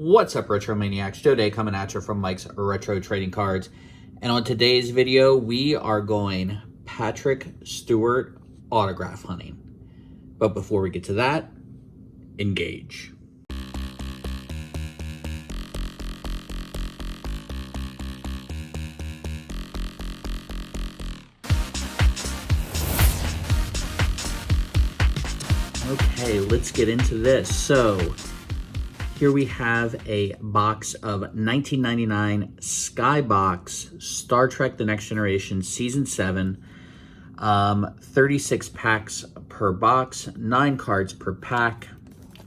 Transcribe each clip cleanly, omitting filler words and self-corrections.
What's up, Retro Maniacs? Joe Day coming at you from Mike's Retro Trading Cards. And on today's video, we are going Patrick Stewart autograph hunting. But before we get to that, engage. Okay, let's get into this. So here we have a box of 1999 Skybox Star Trek The Next Generation Season 7. 36 packs per box, 9 cards per pack.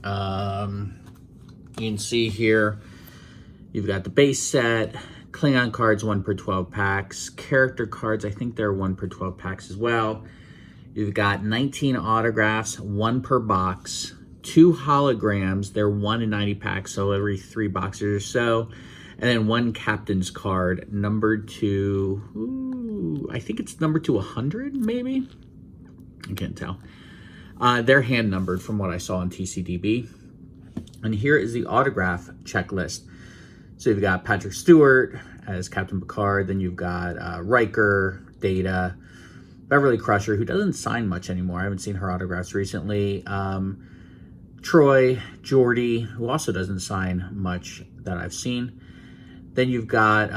You can see here, you've got the base set, Klingon cards 1 per 12 packs, character cards, I think they're 1 per 12 packs as well. You've got 19 autographs, 1 per box, 2 holograms, they're 1 in 90 packs, so every 3 boxes or so, and then 1 captain's card, numbered to, I think it's numbered to 100, maybe? I can't tell. They're hand numbered from what I saw on TCDB. And here is the autograph checklist. So you've got Patrick Stewart as Captain Picard, then you've got Riker, Data, Beverly Crusher, who doesn't sign much anymore. I haven't seen her autographs recently. Troy, Geordi, who also doesn't sign much that I've seen. Then you've got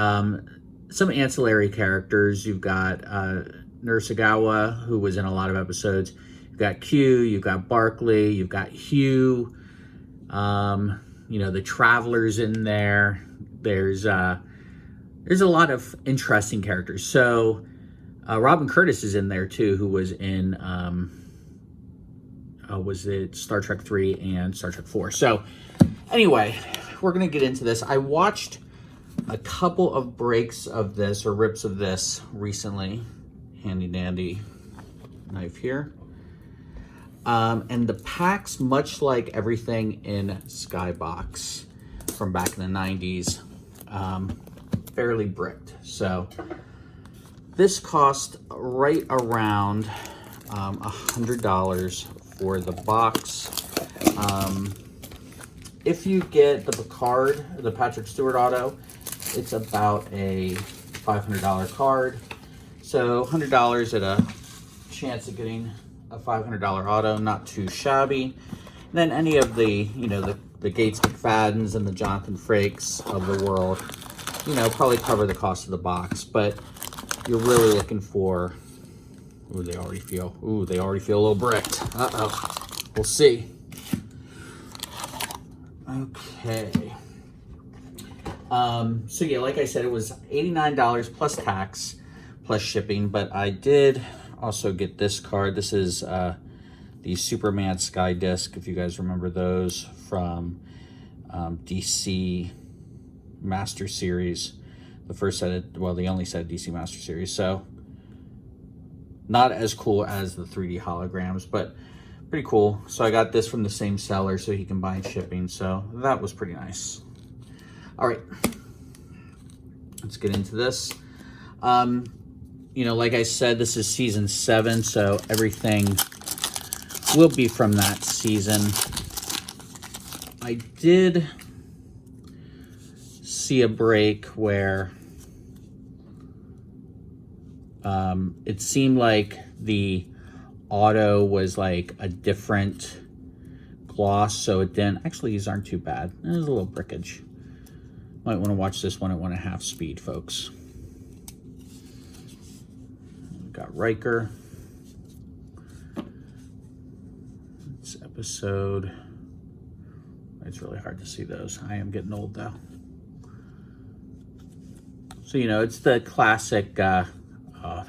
some ancillary characters. You've got Nursegawa, who was in a lot of episodes. You've got Q, you've got Barkley, you've got Hugh. You know, the Travelers in there. There's a lot of interesting characters. So Robin Curtis is in there too, who was in was it Star Trek 3 and Star Trek 4. So anyway, we're gonna get into this. I watched a couple of breaks of this, or rips of this, recently. Handy dandy knife here. And the packs, much like everything in Skybox from back in the 90s, fairly bricked. So this cost right around $100 for the box. If you get the Picard, the Patrick Stewart auto, it's about a $500 card. So $100 at a chance of getting a $500 auto, not too shabby. And then any of the, you know, the Gates McFaddens and the Jonathan Frakes of the world, you know, probably cover the cost of the box. But you're really looking for, ooh, they already feel a little bricked. Uh-oh, we'll see. Okay. So yeah, like I said, it was $89 plus tax, plus shipping, but I did also get this card. This is the Superman Sky Disc, if you guys remember those from DC Master Series. The first set of, well, the only set of DC Master Series. So not as cool as the 3D holograms, but pretty cool. So I got this from the same seller so he combined shipping. So that was pretty nice. All right, let's get into this. You know, like I said, this is season 7, so everything will be from that season. I did see a break where it seemed like the auto was like a different gloss, so it didn't. Actually, these aren't too bad. There's a little brickage. Might want to watch this one at 1.5 speed, folks. We've got Riker. It's episode. It's really hard to see those. I am getting old though. So, you know, it's the classic, oh,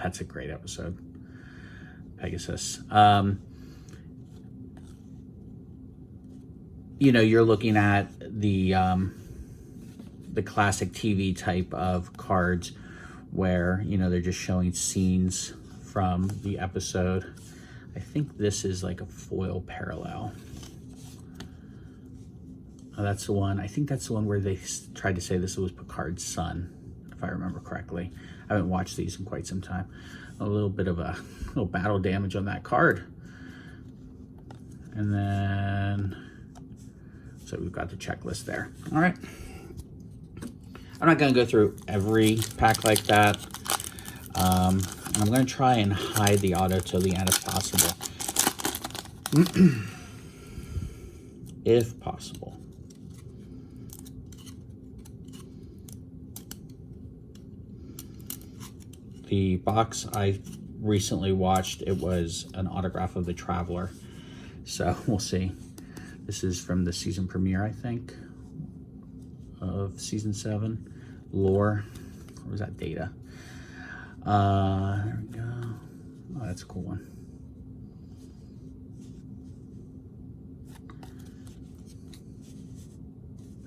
that's a great episode. Pegasus. You know, you're looking at the classic TV type of cards where, you know, they're just showing scenes from the episode. I think this is like a foil parallel. Oh, that's the one. I think that's the one where they tried to say this was Picard's son, if I remember correctly. I haven't watched these in quite some time. A little bit of a little battle damage on that card. And then So we've got the checklist there. All right. I'm not going to go through every pack like that. I'm going to try and hide the auto till the end if possible. If possible. The box I recently watched, it was an autograph of the Traveler. So we'll see. This is from the season premiere, I think, of season 7. Lore. Or was that Data? There we go. Oh, that's a cool one.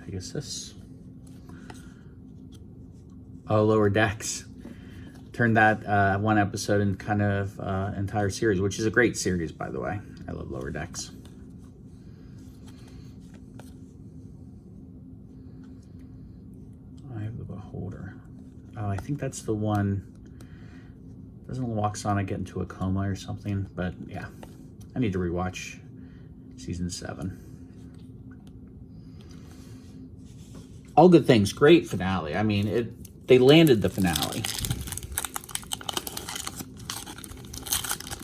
Pegasus. Oh, Lower Decks. Turned that one episode in kind of entire series, which is a great series, by the way. I love Lower Decks. I have the Beholder. Oh, I think that's the one. Doesn't Waxana get into a coma or something? But yeah, I need to rewatch season 7. All Good Things, great finale. I mean, they landed the finale,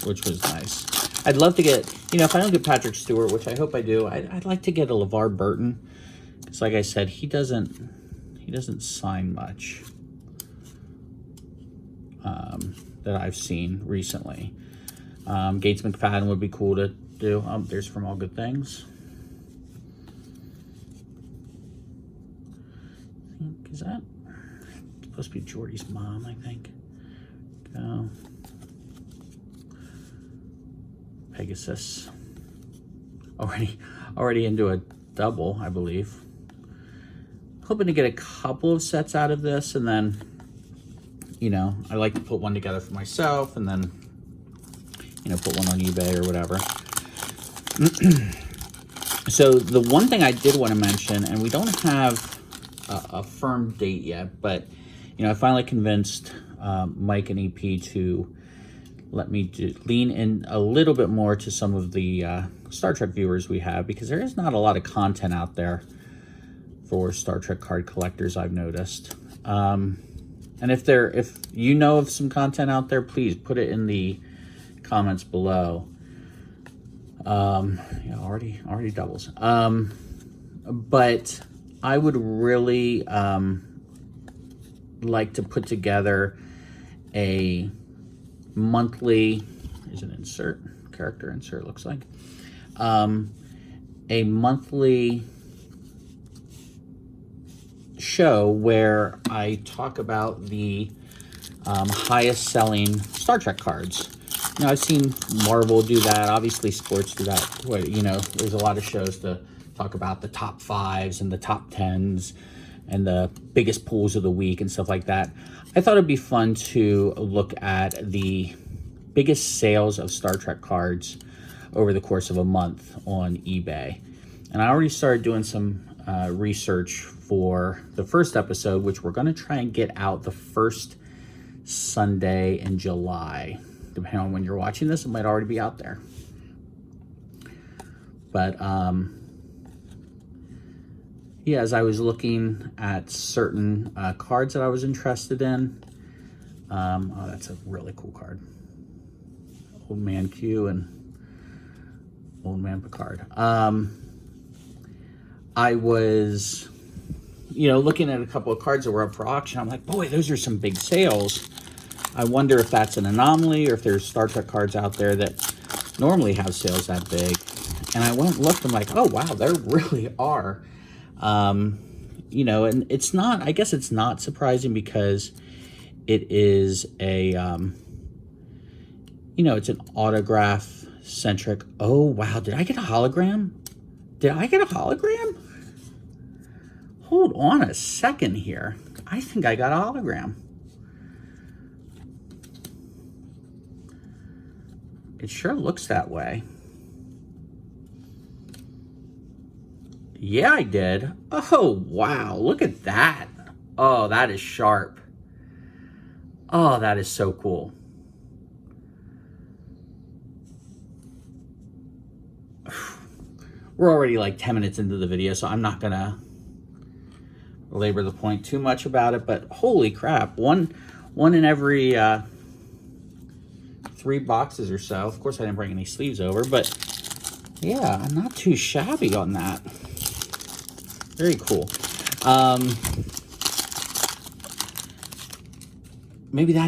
which was nice. I'd love to get, if I don't get Patrick Stewart, which I hope I do, I'd like to get a LeVar Burton. Because like I said, he doesn't sign much that I've seen recently. Gates McFadden would be cool to do. There's From All Good Things. Is that supposed to be Jordy's mom, I think? Go. Pegasus. Already into a double, I believe. Hoping to get a couple of sets out of this, and then, I like to put one together for myself, and then, put one on eBay or whatever. So the one thing I did want to mention, and we don't have a firm date yet, but, I finally convinced Mike and EP to let me lean in a little bit more to some of the Star Trek viewers we have, because there is not a lot of content out there for Star Trek card collectors, I've noticed. And if you know of some content out there, please put it in the comments below. Already doubles. But I would really like to put together a monthly, is an insert, character insert, looks like, a monthly show where I talk about the highest selling Star Trek cards. I've seen Marvel do that, obviously sports do that. There's a lot of shows to talk about the top 5s and the top 10s and the biggest pulls of the week and stuff like that. I thought it'd be fun to look at the biggest sales of Star Trek cards over the course of a month on eBay. And I already started doing some research for the first episode, which we're going to try and get out the first Sunday in July. Depending on when you're watching this, it might already be out there. But yeah, as I was looking at certain cards that I was interested in, oh, that's a really cool card. Old Man Q and Old Man Picard. I was, looking at a couple of cards that were up for auction. I'm like, boy, those are some big sales. I wonder if that's an anomaly or if there's Star Trek cards out there that normally have sales that big. And I went and looked, I'm like, oh, wow, there really are. And it's not, I guess it's not surprising because it is a, it's an autograph-centric. Oh, wow, did I get a hologram? Hold on a second here. I think I got a hologram. It sure looks that way. Yeah, I did. Oh, wow. Look at that. Oh, that is sharp. Oh, that is so cool. we're already like 10 minutes into the video, so I'm not gonna belabor the point too much about it, but holy crap, one in every 3 boxes or so. Of course, I didn't bring any sleeves over, but yeah, not too shabby on that. Very cool. Maybe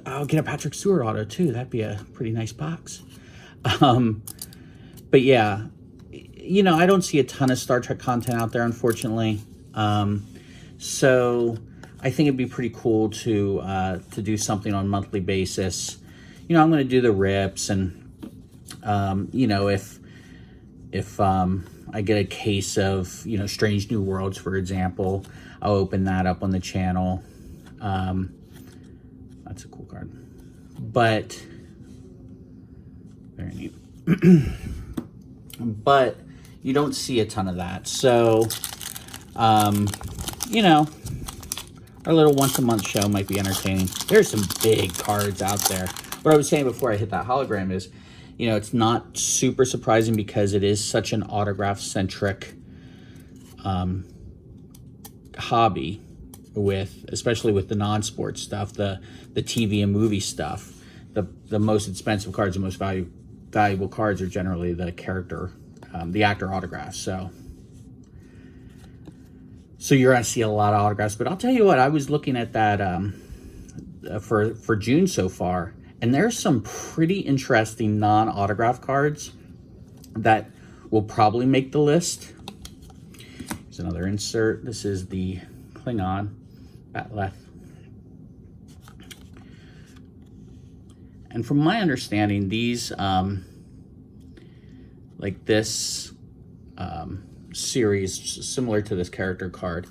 I'll get a Patrick Stewart auto too. That'd be a pretty nice box. But yeah, you know, I don't see a ton of Star Trek content out there, unfortunately. So I think it'd be pretty cool to do something on a monthly basis. You know, I'm going to do the rips, and you know, if I get a case of, you know, Strange New Worlds, for example, I'll open that up on the channel. That's a cool card, but very neat. But you don't see a ton of that. So, you know, our little once-a-month show might be entertaining. There's some big cards out there. What I was saying before I hit that hologram is, you know, it's not super surprising because it is such an autograph-centric hobby, especially with the non-sports stuff, the TV and movie stuff. The most expensive cards, the most valuable cards are generally the character, the actor autographs. So you're gonna see a lot of autographs. But I'll tell you what, I was looking at that for June so far, and there's some pretty interesting non-autograph cards that will probably make the list. Here's another insert. This is the Klingon Batleth. And from my understanding, these, like this series, similar to this character card,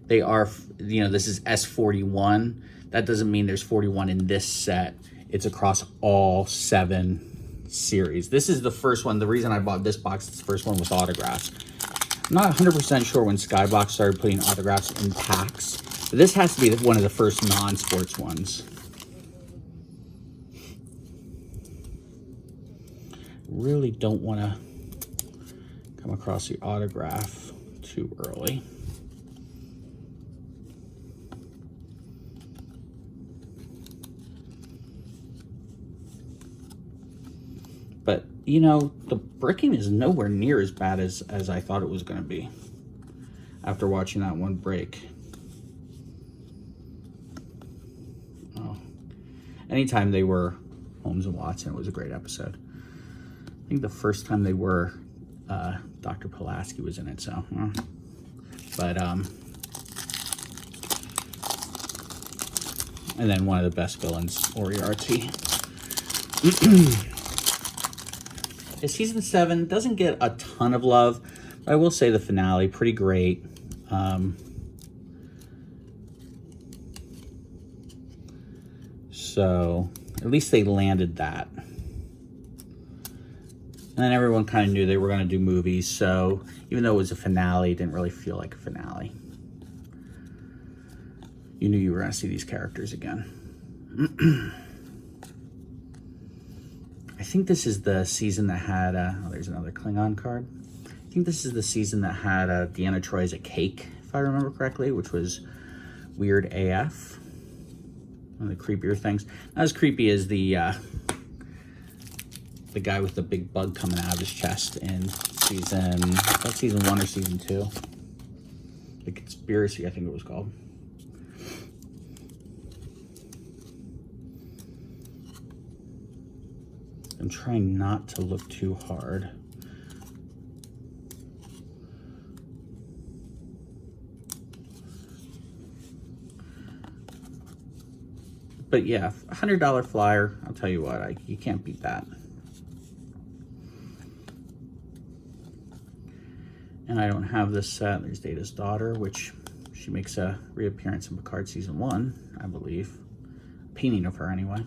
they are, you know, this is S41. That doesn't mean there's 41 in this set. It's across all 7 series. This is the first one. The reason I bought this box is the first one with autographs. I'm not 100% sure when Skybox started putting autographs in packs, but this has to be one of the first non-sports ones. Really don't want to come across the autograph too early. But, you know, the bricking is nowhere near as bad as I thought it was going to be after watching that one break. Oh. Anytime they were Holmes and Watson, it was a great episode. I think the first time they were, Dr. Pulaski was in it, so. But, and then one of the best villains, Moriarty. Season 7 doesn't get a ton of love, but I will say the finale, pretty great. So, at least they landed that. And then everyone kind of knew they were going to do movies, so even though it was a finale, it didn't really feel like a finale. You knew you were going to see these characters again. I think this is the season that had, oh, there's another Klingon card. I think this is the season that had Deanna Troi as a cake, if I remember correctly, which was weird AF. One of the creepier things. Not as creepy as the guy with the big bug coming out of his chest in season 1 or season 2? The Conspiracy, I think it was called. I'm trying not to look too hard. But yeah, $100 flyer, I'll tell you what, you can't beat that. And I don't have this set. There's Data's daughter, which she makes a reappearance in Picard season 1, I believe. Painting of her anyway.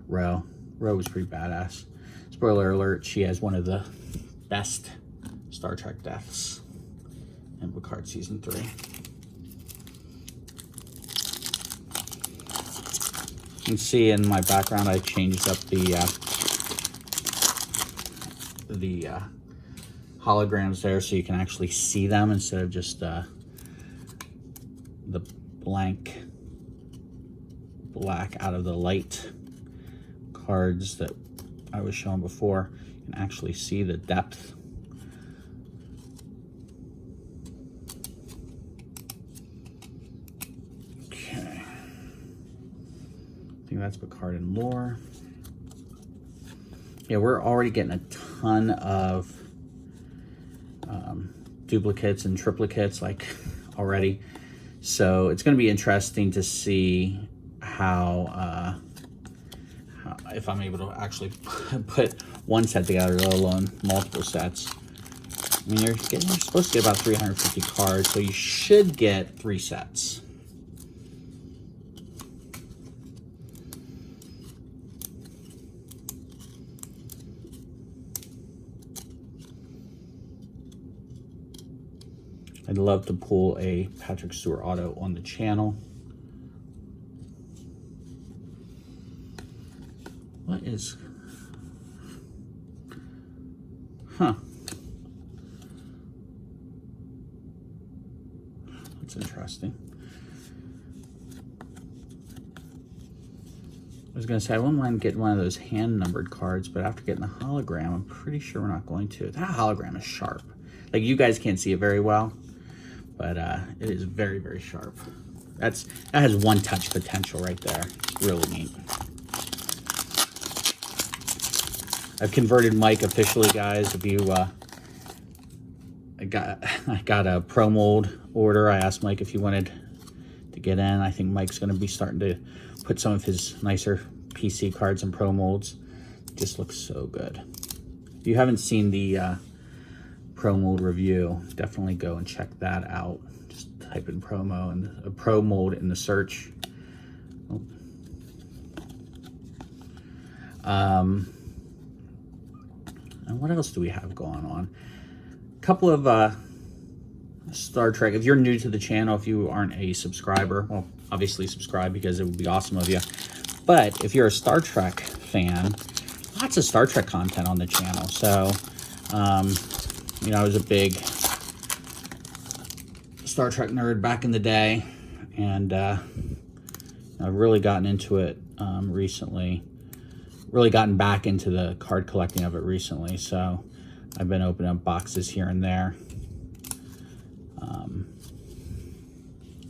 Ro was pretty badass. Spoiler alert, she has one of the best Star Trek deaths in Picard season 3. You can see in my background I changed up the holograms there so you can actually see them instead of just the blank black out of the light cards that I was showing before. You can actually see the depth. Okay. I think that's Picard and Lore. Yeah, we're already getting a ton of duplicates and triplicates like already. So it's going to be interesting to see how if I'm able to actually put one set together, let alone multiple sets. I mean, you're supposed to get about 350 cards, so you should get 3 sets. I'd love to pull a Patrick Stewart auto on the channel. What is... Huh. That's interesting. I was going to say, I wouldn't mind getting one of those hand-numbered cards, but after getting the hologram, I'm pretty sure we're not going to. That hologram is sharp. Like, you guys can't see it very well, but it is very, very sharp. That has one-touch potential right there. It's really neat. I've converted Mike officially, guys. If you, I got a pro mold order. I asked Mike if he wanted to get in. I think Mike's going to be starting to put some of his nicer PC cards in pro molds. It just looks so good. If you haven't seen the pro mold review, definitely go and check that out. Just type in promo and pro mold in the search. Oh. And what else do we have going on? A couple of Star Trek. If you're new to the channel, if you aren't a subscriber, well, obviously subscribe because it would be awesome of you. But if you're a Star Trek fan, lots of Star Trek content on the channel. So, you know, I was a big Star Trek nerd back in the day, and I've really gotten into it recently. Really gotten back into the card collecting of it recently, so I've been opening up boxes here and there.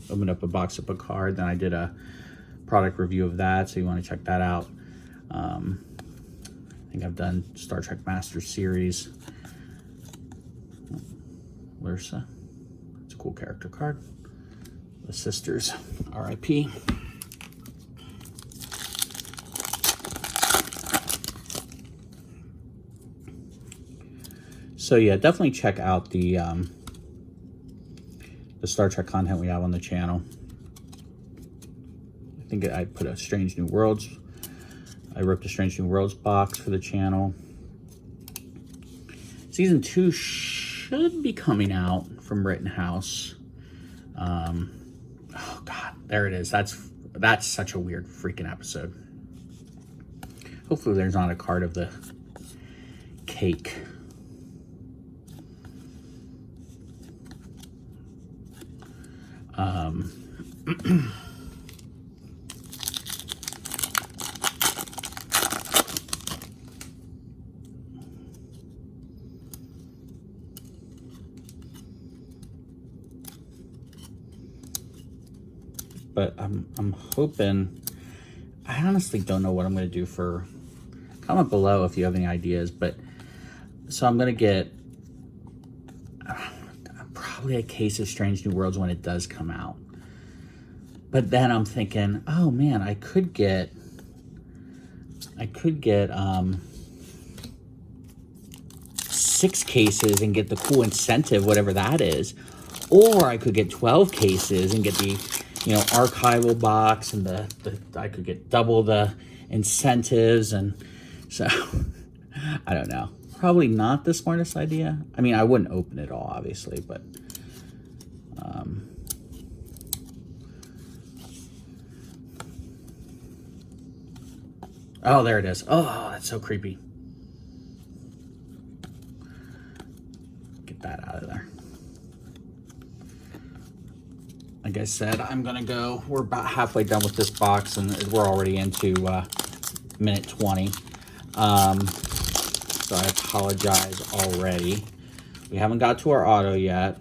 Opened up a box of Picard, then I did a product review of that, so you want to check that out. I think I've done Star Trek Master Series. Lursa. It's a cool character card. The Sisters, R.I.P. So yeah, definitely check out the Star Trek content we have on the channel. I think I put a Strange New Worlds. I ripped a Strange New Worlds box for the channel. Season 2 should be coming out from Rittenhouse. Oh God, there it is. That's such a weird freaking episode. Hopefully there's not a card of the cake. But I'm hoping, I honestly don't know what I'm going to do for, comment below if you have any ideas, but so I'm going to get probably a case of Strange New Worlds when it does come out. But then I'm thinking, oh man, I could get 6 cases and get the cool incentive, whatever that is. Or I could get 12 cases and get the, you know, archival box, and I could get double the incentives. And so I don't know, probably not the smartest idea. I mean, I wouldn't open it all, obviously, but oh, there it is. Oh, that's so creepy. like I said, I'm gonna go, we're about halfway done with this box and we're already into minute 20. So I apologize already. We haven't got to our auto yet.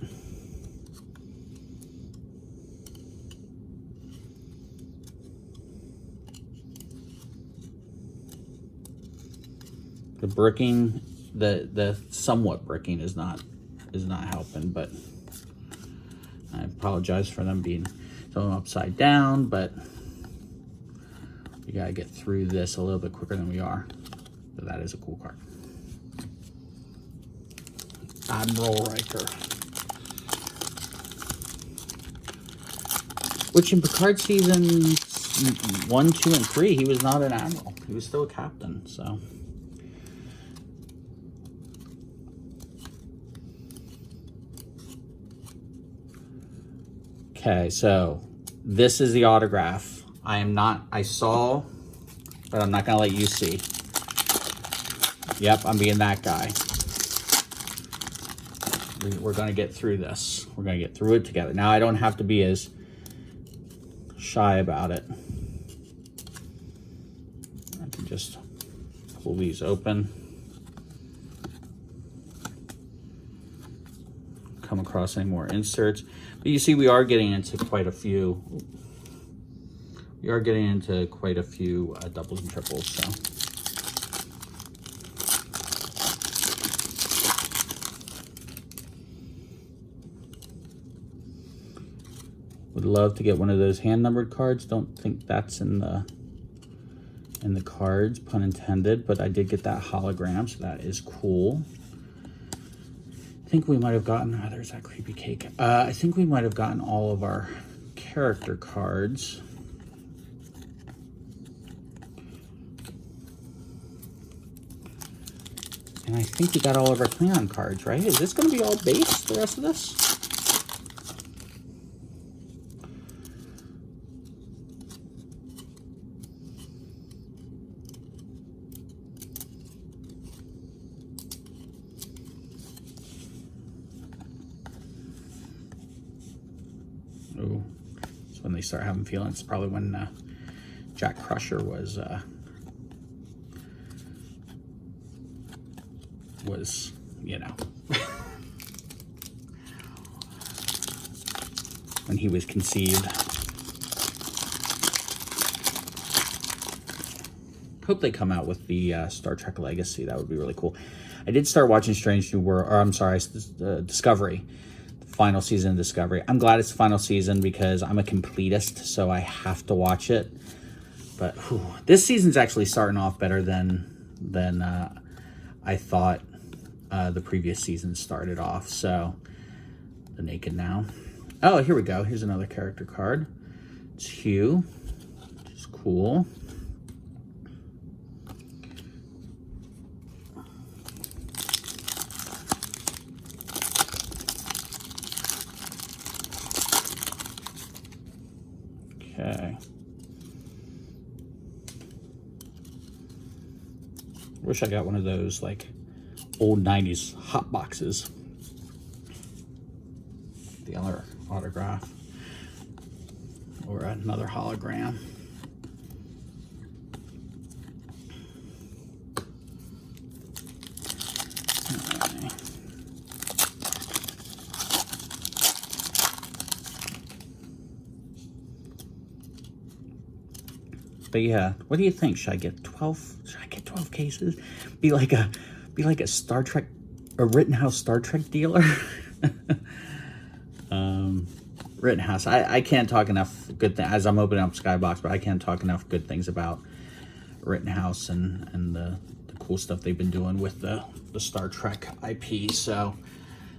The bricking, the somewhat bricking is not helping, but I apologize for them being so upside down, but we gotta get through this a little bit quicker than we are. But that is a cool card. Admiral Riker. Which in Picard season 1, 2, and 3, he was not an admiral. He was still a captain, so. Okay, so this is the autograph. I saw, but I'm not gonna let you see. Yep, I'm being that guy. We're gonna get through this. We're gonna get through it together. Now I don't have to be as shy about it. I can just pull these open. Come across any more inserts. But you see we are getting into quite a few. We are getting into quite a few doubles and triples, so. Would love to get one of those hand numbered cards. Don't think that's in the cards, pun intended, but I did get that hologram, so that is cool. I think we might have gotten, oh, there's that creepy cake. I think we might have gotten all of our character cards. And I think we got all of our Klingon cards, right? Is this going to be all base, the rest of this? Ooh, it's when they start having feelings. Probably when Jack Crusher was, you know, when he was conceived. Hope they come out with the Star Trek Legacy. That would be really cool. I did start watching Strange New World, or I'm sorry, Discovery. Final season of Discovery. I'm glad it's the final season because I'm a completist, so I have to watch it. But whew, this season's actually starting off better than I thought the previous season started off. So the Naked Now. Oh, here we go. Here's another character card. It's Hugh, which is cool. Okay. Wish I got one of those like old 90s hot boxes. The other autograph or another hologram. Okay. But yeah, what do you think? Should I get 12? Should I get 12 cases? Be like a Star Trek, a Rittenhouse Star Trek dealer. Rittenhouse. I can't talk enough good things as I'm opening up Skybox, but I can't talk enough good things about Rittenhouse and the cool stuff they've been doing with the Star Trek IP. So,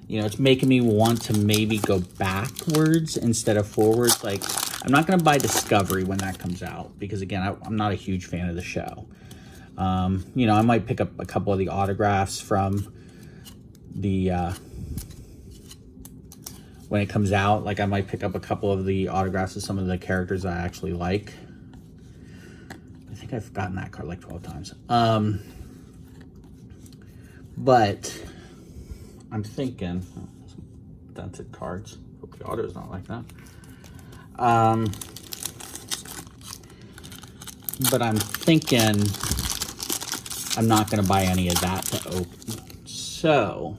you know, it's making me want to maybe go backwards instead of forwards. Like, I'm not going to buy Discovery when that comes out because, again, I'm not a huge fan of the show. You know, I might pick up a couple of the autographs from the when it comes out. Like, I might pick up a couple of the autographs of some of the characters I actually like. I think I've gotten that card like 12 times. But I'm thinking, dented cards. Hope the auto is not like that. But I'm thinking I'm not going to buy any of that to open. So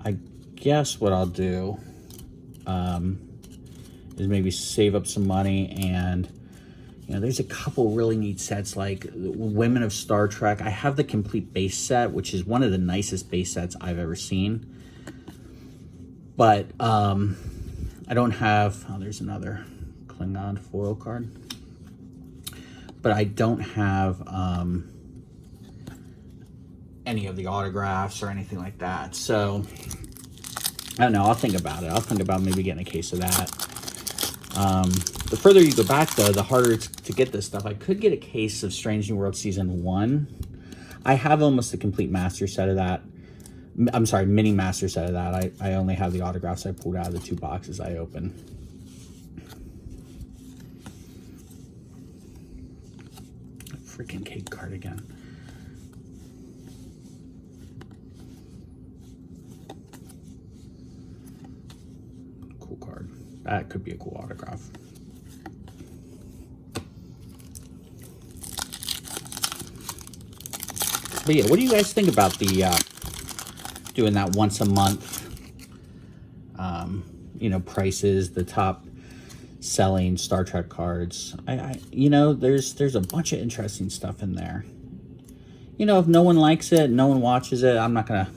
I guess what I'll do is maybe save up some money. And there's a couple really neat sets like Women of Star Trek. I have the complete base set, which is one of the nicest base sets I've ever seen. But I don't have, oh, there's another Klingon foil card. But I don't have any of the autographs or anything like that. So I don't know, I'll think about it. I'll think about maybe getting a case of that. The further you go back, though, the harder it's to get this stuff. I could get a case of Strange New World Season 1. I have almost a complete master set of that. I'm sorry, mini master set of that. I only have the autographs I pulled out of the 2 boxes I opened. Freaking cake card again. Cool card. That could be a cool autograph. But yeah, what do you guys think about the doing that once a month? Prices, the top selling Star Trek cards. There's a bunch of interesting stuff in there. If no one likes it, no one watches it, I'm not gonna,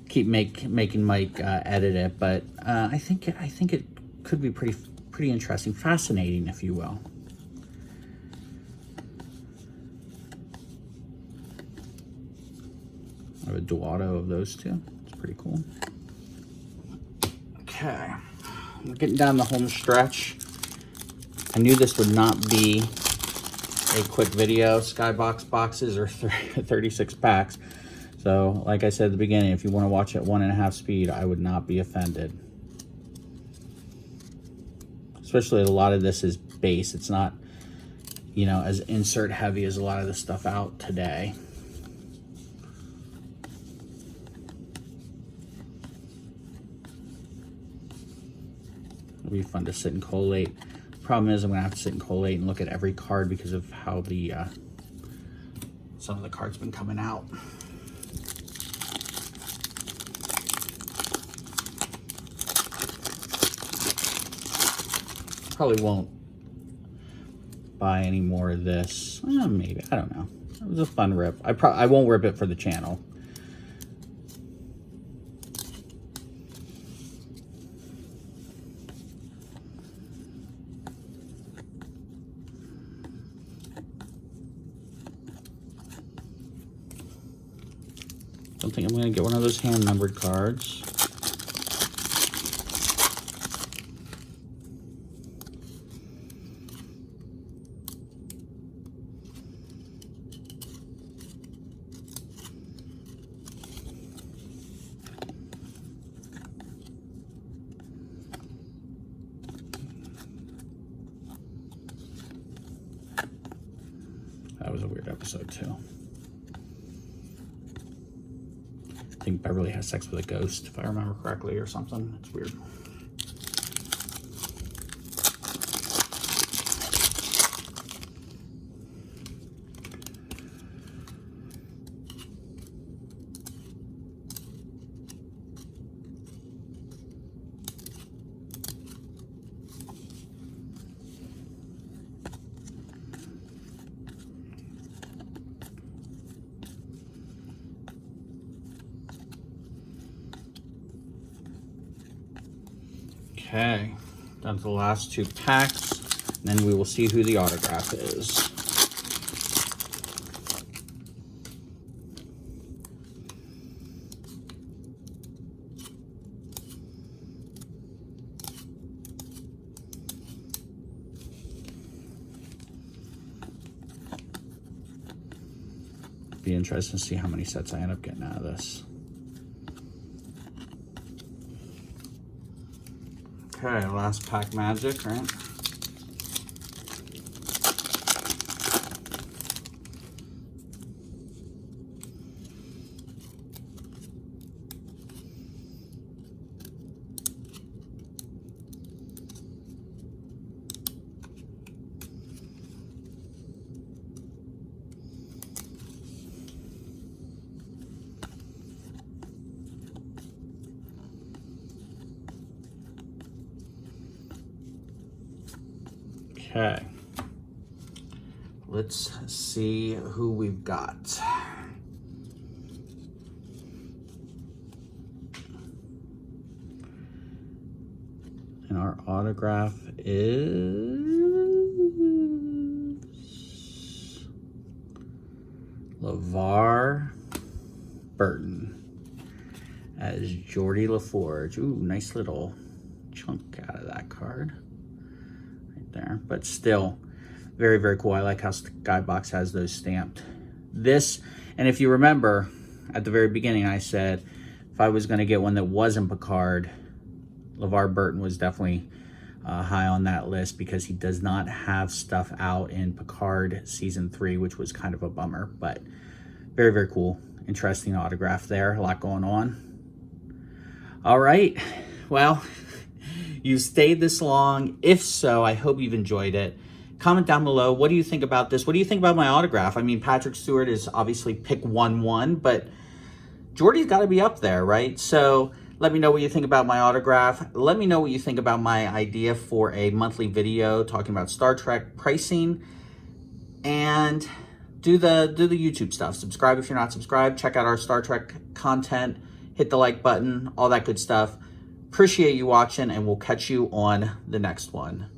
keep making Mike edit it. But I think it could be pretty interesting, fascinating, if you will. I have a dual auto of those two. It's pretty cool. Okay. I'm getting down the home stretch. I knew this would not be a quick video. Skybox boxes are 36 packs. So, like I said at the beginning, if you want to watch at 1.5 speed, I would not be offended. Especially a lot of this is base. It's not, as insert heavy as a lot of the stuff out today. It'll be fun to sit and collate. Problem is, I'm gonna have to sit and collate and look at every card because of how the some of the cards been coming out. Probably won't buy any more of this. Maybe, I don't know. It was a fun rip. I won't rip it for the channel. Don't think I'm going to get one of those hand-numbered cards. That was a weird episode, too. I think Beverly has sex with a ghost, if I remember correctly, or something. It's weird. Okay, down to the last 2 packs, and then we will see who the autograph is. Be interesting to see how many sets I end up getting out of this. Okay, last pack magic, right? Okay. Let's see who we've got. And our autograph is LeVar Burton as Geordie LaForge. Ooh, nice little chunk out of that card right there. But still, very, very cool. I like how Skybox has those stamped. This, and if you remember, at the very beginning, I said if I was going to get one that wasn't Picard, LeVar Burton was definitely high on that list because he does not have stuff out in Picard Season 3, which was kind of a bummer. But very, very cool. Interesting autograph there. A lot going on. All right. Well, you've stayed this long. If so, I hope you've enjoyed it. Comment down below. What do you think about this? What do you think about my autograph? I mean, Patrick Stewart is obviously pick 1-1, but Geordie's got to be up there, right? So let me know what you think about my autograph. Let me know what you think about my idea for a monthly video talking about Star Trek pricing. And do the YouTube stuff. Subscribe if you're not subscribed. Check out our Star Trek content. Hit the like button, all that good stuff. Appreciate you watching, and we'll catch you on the next one.